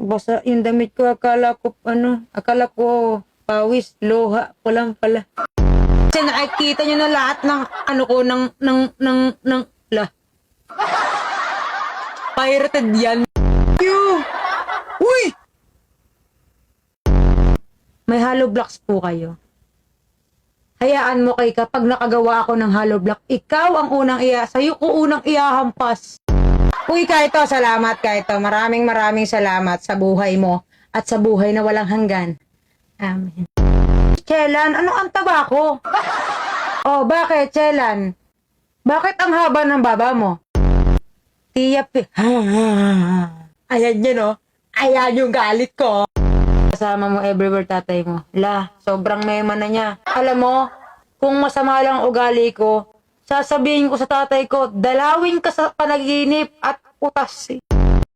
basa yung damit ko. Akala ko pawis, loha ko lang pala. Kasi nakikita nyo na lahat ng pirated yan. Uy! May hollow blocks po kayo. Hayaan mo kay kapag nakagawa ako ng hollow block, ikaw ang unang sa'yo ko unang ihahampas. Uy, Kaito, salamat, Kaito. Maraming salamat sa buhay mo at sa buhay na walang hanggan. Amen. Chelan, ano ang taba ko? Oh, bakit, Chelan? Bakit ang haba ng baba mo? Tiyap. Ayan yun, oh. Ayan yung galit ko. Kasama mo everywhere tatay mo. Sobrang mema na niya. Alam mo, kung masama lang ugali ko, sasabihin ko sa tatay ko, dalawin ka sa panaginip at utas.